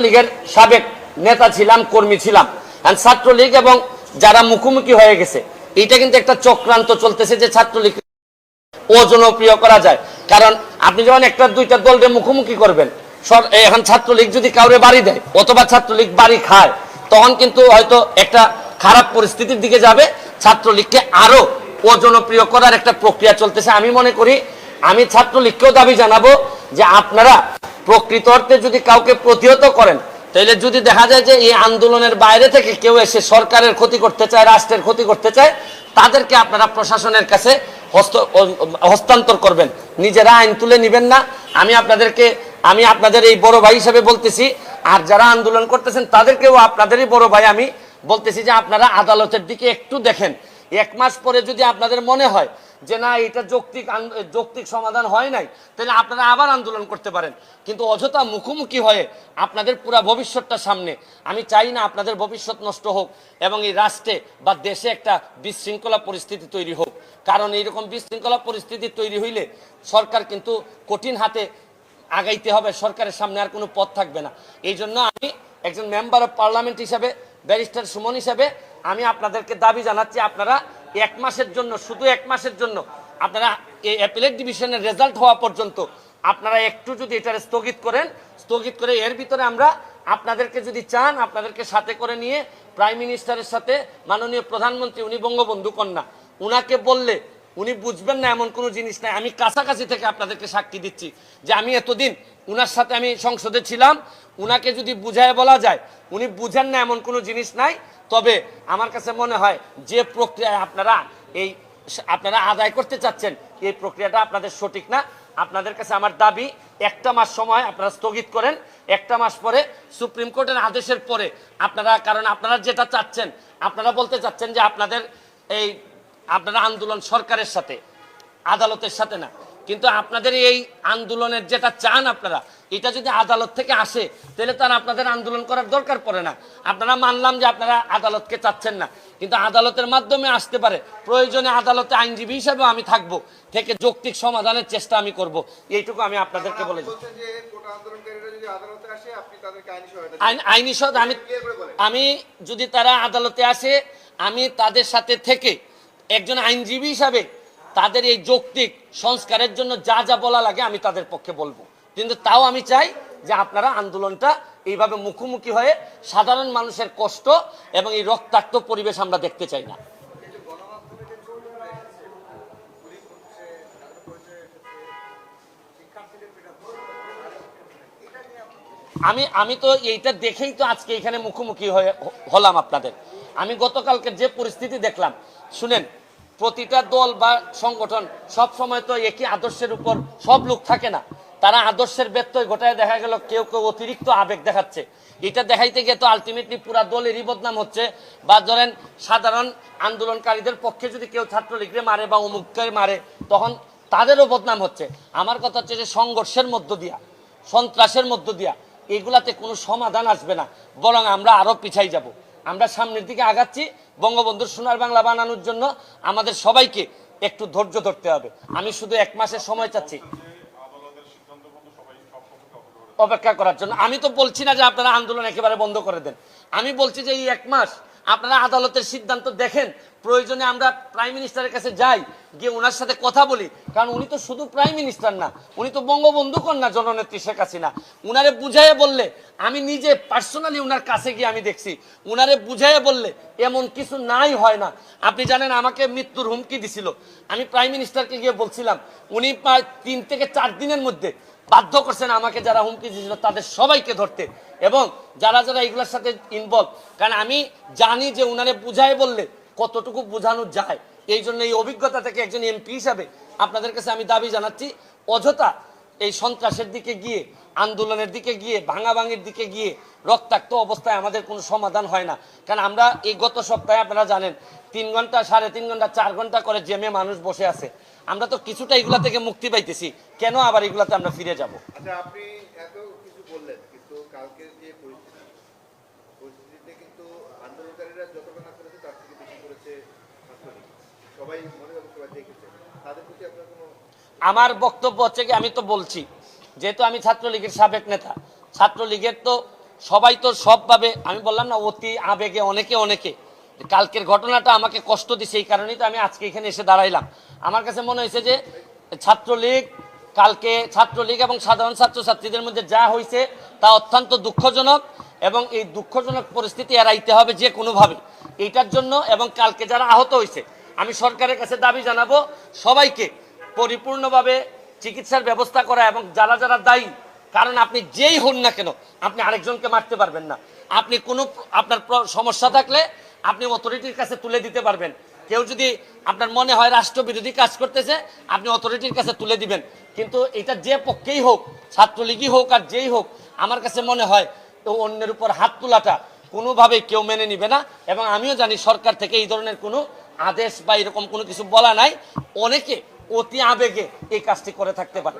লীগের সাবেক নেতা ছিলাম, কর্মী ছিলাম। ছাত্রলীগ এবং যারা মুখোমুখি হয়ে গেছে, এটা কিন্তু একটা চক্রান্ত চলতেছে যে ছাত্রলীগ অজনপ্রিয় করা যায়। কারণ আপনি যখন একটা দুইটা দলকে মুখোমুখি করবেন, এখন ছাত্রলীগ যদি কাউরে বাড়ি দেয় অথবা ছাত্রলীগ বাড়ি খায়, তখন কিন্তু হয়তো একটা খারাপ পরিস্থিতির দিকে যাবে। ছাত্রলীগকে আরো অজনপ্রিয় করার একটা প্রক্রিয়া চলতেছে। আমি মনে করি, আমি ছাত্রলীগকেও দাবি জানাবো যে আপনারা প্রকৃত অর্থে যদি কাউকে প্রতিহত করেন, তাহলে যদি দেখা যায় যে এই আন্দোলনের বাইরে থেকে কেউ এসে সরকারের ক্ষতি করতে চায়, রাষ্ট্রের ক্ষতি করতে চায়, তাদেরকে আপনারা প্রশাসনের কাছে হস্তান্তর করবেন, নিজেরা আইন তুলে নেবেন না। আমি আপনাদের এই বড় ভাই হিসেবে বলতেছি, আর যারা আন্দোলন করতেছেন তাদেরকেও আপনাদেরই বড় ভাই আমি বলতেছি যে আপনারা আদালতের দিকে একটু দেখেন। 1 মাস পরে যদি আপনাদের মনে হয় যে না, এটা যৌক্তিক সমাধান হয় নাই, তাহলে আপনারা আবার আন্দোলন করতে পারেন। কিন্তু অযথা মুখোমুখি হয়ে আপনাদের পুরা ভবিষ্যৎটা সামনে, আমি চাই না আপনাদের ভবিষ্যৎ নষ্ট হোক এবং এই রাষ্ট্রে বা দেশে একটা বিশৃঙ্খলা পরিস্থিতি তৈরি হোক। কারণ এইরকম বিশৃঙ্খলা পরিস্থিতি তৈরি হইলে সরকার কিন্তু কঠিন হাতে আগাইতে হবে, সরকারের সামনে আর কোনো পথ থাকবে না। এই জন্য আমি একজন মেম্বার অফ পার্লামেন্ট হিসাবে, ব্যারিস্টার সুমন হিসাবে আমি আপনাদেরকে দাবি জানাচ্ছি, আপনারা 1 মাসের জন্য, শুধু 1 মাসের জন্য আপনারা এই অ্যাপিলেট ডিভিশনের রেজাল্ট হওয়া পর্যন্ত আপনারা একটু যদি এটা স্থগিত করে এর ভিতরে আমরা আপনাদেরকে যদি চান, আপনাদেরকে সাথে করে নিয়ে প্রাইম মিনিস্টারের সাথে মাননীয় প্রধানমন্ত্রী, উনি বঙ্গবন্ধু কন্যা, উনাকে বললে উনি বুঝবেন না এমন কোনো জিনিস নাই। আমি কাছাকাছি থেকে আপনাদেরকে সাক্ষী দিচ্ছি যে আমি এতদিন উনার সাথে আমি সংসদে ছিলাম। উনাকে যদি বুঝায় বলা যায়, উনি বুঝেন না এমন কোনো জিনিস নাই। তবে আমার কাছে মনে হয় যে প্রক্রিয়ায় আপনারা আদায় করতে চাচ্ছেন, এই প্রক্রিয়াটা আপনাদের সঠিক না। আপনাদের কাছে আমার দাবি, 1 মাস সময় আপনারা স্থগিত করেন। 1 মাস পরে সুপ্রিম কোর্টের আদেশের পরে কারণ আপনারা যেটা চাচ্ছেন, আপনারা বলতে চাচ্ছেন যে আপনারা আন্দোলন সরকারের সাথে, আদালতের সাথে না। কিন্তু আপনাদের এই আন্দোলনের যেটা চান আপনারা, এটা যদি আদালত থেকে আসে, তাহলে তার আপনাদের আন্দোলন করার দরকার পড়ে না। আপনারা মানলাম যে আপনারা আদালতকে চাচ্ছেন না, কিন্তু আদালতের মাধ্যমে আসতে পারে। প্রয়োজনে আদালতে আইনজীবী হিসেবেও আমি থাকবো, থেকে যৌক্তিক সমাধানের চেষ্টা আমি করব। এইটুকু আমি আপনাদেরকে বলে দিই। আইনি সহায়তা আমি যদি তারা আদালতে আসে, আমি তাদের সাথে থেকে একজন আইনজীবী হিসাবে তাদের এই যৌক্তিক সংস্কারের জন্য যা যা বলা লাগে আমি তাদের পক্ষে বলবো। কিন্তু তাও আমি চাই যে আপনারা আন্দোলনটা এইভাবে মুখোমুখি হয়ে, সাধারণ মানুষের কষ্ট এবং এই রক্তাক্ত পরিবেশ আমরা দেখতে চাই না। আমি তো এইটা দেখেই তো আজকে এখানে মুখোমুখি হলাম আপনাদের। আমি গতকালকে যে পরিস্থিতি দেখলাম, শুনেন, প্রতিটা দল বা সংগঠন সব সময় তো একই আদর্শের উপর সব লোক থাকে না। তারা আদর্শের ব্যত্যয় ঘটায়, দেখা গেল কেউ কেউ অতিরিক্ত আবেগ দেখাচ্ছে। এটা দেখাইতে গিয়ে তো আলটিমেটলি পুরা দলেরই বদনাম হচ্ছে। বা ধরেন সাধারণ আন্দোলনকারীদের পক্ষে যদি কেউ ছাত্রলীগরে মারে বা অমুককে মারে, তখন তাদেরও বদনাম হচ্ছে। আমার কথা হচ্ছে যে সংঘর্ষের মধ্য দিয়া, সন্ত্রাসের মধ্য দিয়া এগুলাতে কোনো সমাধান আসবে না, বরং আমরা আরো পিছাই যাব। আমরা সামনের দিকে আগাচ্ছি। বঙ্গবন্ধুর সোনার বাংলা বানানোর জন্য আমাদের সবাইকে একটু ধৈর্য ধরতে হবে। আমি শুধু 1 মাসের সময় চাচ্ছি অপেক্ষা করার জন্য। আমি তো বলছি না যে আপনারা আন্দোলন একেবারে বন্ধ করে দেন। আমি বলছি যে এই 1 মাস আপনারা আদালতের সিদ্ধান্ত দেখেন। প্রয়োজনে আমরা প্রাইম মিনিস্টারের কাছে যাই, গিয়ে ওনার সাথে কথা বলি। কারণ উনি তো শুধু প্রাইম মিনিস্টার না, উনি তো বঙ্গবন্ধু কন্যা জননেত্রী শেখ হাসিনা। উনারে বুঝাইয়া বললে, আমি নিজে পার্সোনালি উনার কাছে গিয়ে আমি দেখছি, উনারে বুঝাইয়া বললে এমন কিছু নাই, হয় না। আপনি জানেন, আমাকে মৃত্যুর হুমকি দিছিল। আমি প্রাইম মিনিস্টারকে গিয়ে বলছিলাম, উনি প্রায় 3 থেকে 4 দিনের মধ্যে বাধ্য করছেন আমাকে, যারা হুমকি দিয়েছিল তাদের সবাইকে ধরতে, এবং যারা যারা এগুলোর সাথে ইনভলভ। কারণ আমি জানি যে উনারে বুঝায় বললে কতটুকু বোঝানো যায়। এই জন্য এই অভিজ্ঞতা থেকে একজন এমপি হিসাবে আপনাদের কাছে আমি দাবি জানাচ্ছি, অযথা এই সন্ত্রাসের দিকে গিয়ে, আন্দোলনের দিকে গিয়ে, ভাঙাভাঙির দিকে গিয়ে রক্তাক্ত অবস্থায় আমাদের কোনো সমাধান হয় না। কারণ আমরা এই গত সপ্তাহে আপনারা জানেন 3 ঘন্টা, 3.5 ঘন্টা, 4 ঘন্টা করে জেমে মানুষ বসে আছে। আমরা তো কিছুটা এগুলা থেকে মুক্তি পাইতেছি, কেন আবার এগুলাতে আমরা ফিরে যাব? আচ্ছা, আপনি এত কিছু বললেন, কিন্তু কালকে যে পরিস্থিতিতে কিন্তু আন্দোলনকারীরা যতটা না করেছে তার থেকে বেশি করেছে ছাত্রলীগ। সবাই মনে হবে, সবাই দেখেছে। তাদের প্রতি আপনার কোনো? আমার বক্তব্য হচ্ছে কি, আমি তো বলছি, যেহেতু আমি ছাত্রলীগের সাবেক নেতা, ছাত্রলীগের তো সবাই তো সবভাবে, আমি বললাম না অতি আবেগে অনেকে অনেকে, কালকের ঘটনাটা আমাকে কষ্ট দিছে, এই কারণেই তো আমি আজকে এখানে এসে দাঁড়াইলাম। আমার কাছে মনে হয়েছে যে ছাত্রলীগ, কালকে ছাত্রলীগ এবং সাধারণ ছাত্রছাত্রীদের মধ্যে যা হয়েছে তা অত্যন্ত দুঃখজনক, এবং এই দুঃখজনক পরিস্থিতি এড়াইতে হবে যে কোনোভাবে এইটার জন্য। এবং কালকে যারা আহত হয়েছে, আমি সরকারের কাছে দাবি জানাবো সবাইকে পরিপূর্ণভাবে চিকিৎসার ব্যবস্থা করা, এবং যারা যারা দায়ী, কারণ আপনি যেই হন না কেন আপনি আরেকজনকে মারতে পারবেন না। আপনি কোনো আপনার সমস্যা থাকলে আপনি অথরিটির কাছে তুলে দিতে পারবেন। কেউ যদি আপনার মনে হয় রাষ্ট্রবিরোধী কাজ করতেছে, আপনি অথরিটির কাছে তুলে দিবেন। কিন্তু এটা যে পক্ষেই হোক, ছাত্রলীগই হোক আর যেই হোক, আমার কাছে মনে হয় তো অন্যের উপর হাত তোলাটা কোনোভাবেই কেউ মেনে নিবে না। এবং আমিও জানি সরকার থেকে এই ধরনের কোনো আদেশ বা এরকম কোনো কিছু বলা নাই। অনেকে অতি আবেগে এই কাজটি করে থাকতে পারে।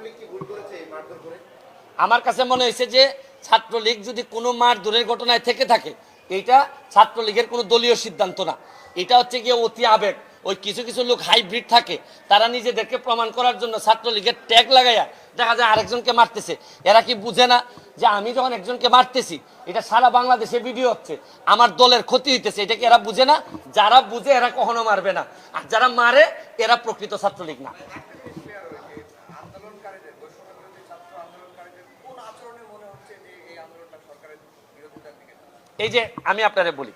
আমার কাছে মনে হয়েছে যে ছাত্রলীগ যদি কোনো মারধরের ঘটনায় থেকে থাকে, এইটা ছাত্রলীগের কোনো দলীয় সিদ্ধান্ত না, এটা হচ্ছে গিয়ে অতি আবেগ। ওই কিছু কিছু লোক হাইব্রিড থাকে, তারা নিজেদেরকে প্রমাণ করার জন্য ছাত্রলীগের ট্যাগ লাগাইয়া দেখা যায় আরেকজনকে মারতেছে। এরা কি বুঝে না যে আমি যখন একজনকে মারতেছি এটা সারা বাংলাদেশে ভিডিও হচ্ছে, আমার দলের ক্ষতি হইতেছে? এটা কি এরা বুঝে না? যারা বুঝে এরা কখনো মারবে না, আর যারা মারে এরা প্রকৃত ছাত্রলীগ না। এই যে আমি আপনারে বলি,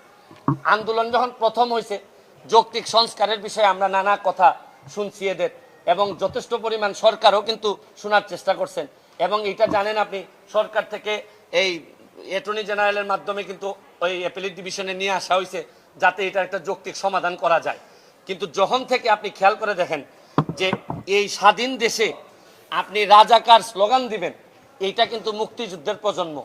আন্দোলন যখন প্রথম হয়েছে, যৌক্তিক সংস্কারের বিষয়ে আমরা নানা কথা শুনছি এদের, এবং যথেষ্ট পরিমাণ সরকারও কিন্তু শোনার চেষ্টা করছেন। এবং এটা জানেন আপনি, সরকার থেকে এই অ্যাটর্নি জেনারেলের মাধ্যমে কিন্তু ওই অ্যাপিলেট ডিভিশনে নিয়ে আসা হয়েছে যাতে এটা একটা যৌক্তিক সমাধান করা যায়। কিন্তু যখন থেকে আপনি খেয়াল করে দেখেন যে এই স্বাধীন দেশে আপনি রাজাকার স্লোগান দিবেন, এইটা কিন্তু মুক্তিযুদ্ধের প্রজন্ম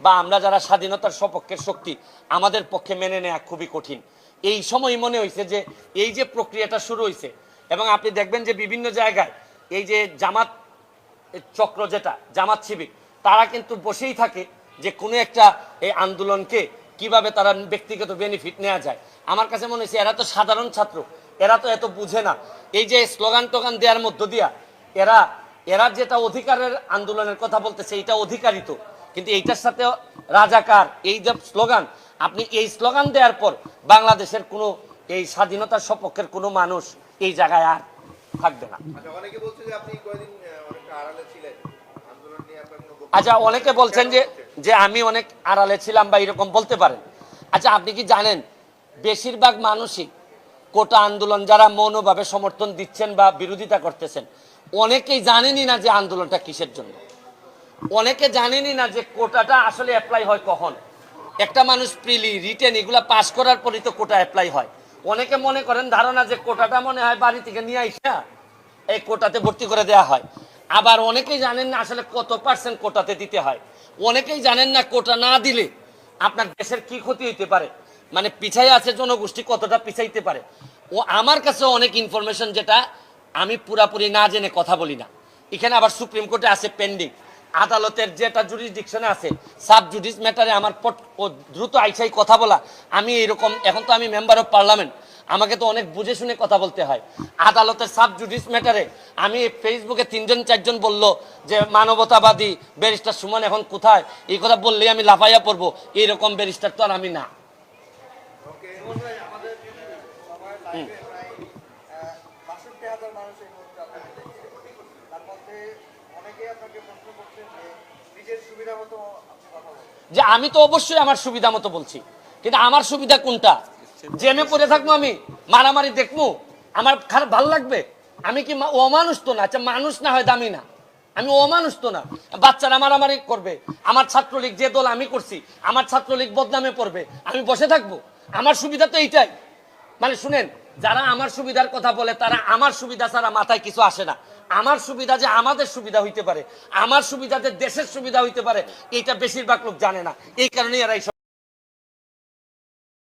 বা আমরা যারা স্বাধীনতার সপক্ষের শক্তি, আমাদের পক্ষে মেনে নেওয়া খুবই কঠিন। এই সময় মনে হয়েছে যে এই যে প্রক্রিয়াটা শুরু হয়েছে, এবং আপনি দেখবেন যে বিভিন্ন জায়গায় এই যে জামাত চক্র, যেটা জামাত শিবির, তারা কিন্তু বসেই থাকে যে কোনো একটা এই আন্দোলনকে কিভাবে তারা ব্যক্তিগত বেনিফিট নেওয়া যায়। আমার কাছে মনে হয়েছে এরা তো সাধারণ ছাত্র, এরা তো এত বুঝে না। এই যে স্লোগান টোগান দেওয়ার মধ্য দিয়া এরা এরা যেটা অধিকারের আন্দোলনের কথা বলতেছে, এইটা অধিকারিত, কিন্তু এইটার সাথে রাজাকার এই যে স্লোগান, আপনি এই স্লোগান দেওয়ার পর বাংলাদেশের কোনো এই স্বাধীনতার সপক্ষের কোনো মানুষ এই জায়গায় আর থাকবে না। আচ্ছা, অনেকে বলছেন যে আমি অনেক আড়ালে ছিলাম বা এরকম বলতে পারেন। আচ্ছা, আপনি কি জানেন বেশিরভাগ মানুষই কোটা আন্দোলন যারা মৌনভাবে সমর্থন দিচ্ছেন বা বিরোধিতা করতেছেন, অনেকেই জানেনই না যে আন্দোলনটা কিসের জন্য। অনেকে জানেনই না যে কোটাটা আসলে অ্যাপ্লাই হয় কখন। একটা মানুষ প্রিলি, রিটেন এগুলা পাস করার পরই তো কোটা অ্যাপ্লাই হয়। অনেকে মনে করেন ধারণা যে কোটাটা মনে হয় বাড়ি থেকে নিয়ে আইসা এই কোটাতে ভর্তি করে দেওয়া হয়। আবার অনেকেই জানেন না আসলে কত পার্সেন্ট কোটাতে দিতে হয়। অনেকেই জানেন না কোটা না দিলে আপনার দেশের কি ক্ষতি হইতে পারে, মানে পিছাই আছে জনগোষ্ঠী কতটা পিছাইতে পারে। ও আমার কাছে অনেক ইনফরমেশন যেটা আমি পুরাপুরি না জেনে কথা বলি না। এখানে আবার সুপ্রিম কোর্টে আছে পেন্ডিং, আদালতের যেটা জুরিসডিকশনে আছে, সাব জুডিস ম্যাটারে আমার দ্রুত আইসাই কথা বলা। আমি এরকম, এখন তো আমি মেম্বার অফ পার্লামেন্ট, আমাকে তো অনেক বুঝে শুনে কথা বলতে হয়। আদালতের সাব জুডিস ম্যাটারে আমি ফেসবুকে 3-4জন বলল যে মানবতাবাদী ব্যারিস্টার সুমন এখন কোথায়, এই কথা বললেই আমি লাফাইয়া পড়বো, এইরকম ব্যারিস্টার তো আর আমি না। যে আমি তো অবশ্যই আমার সুবিধা মতো বলছি, কিন্তু আমার সুবিধা কোনটা? জেনে পড়ে থাকবো আমি, মারামারি দেখবো, আমার খারাপ ভালো লাগবে? আমি কি অমানুষ তো না? আচ্ছা, মানুষ না হয় দামি না, আমি অমানুষ তো না। বাচ্চারা মারামারি করবে, আমার ছাত্রলীগ যে দল আমি করছি, আমার ছাত্রলীগ বদনামে পড়বে, আমি বসে থাকবো? আমার সুবিধা তো এইটাই। মানে শুনেন, যারা আমার সুবিধার কথা বলে তারা আমার সুবিধা ছাড়া মাথায় কিছু আসে না। আমার সুবিধা যে আমাদের সুবিধা হইতে পারে, আমার সুবিধা যে দেশের সুবিধা হইতে পারে, এটা বেশিরভাগ লোক জানে না। এই কারণে এরা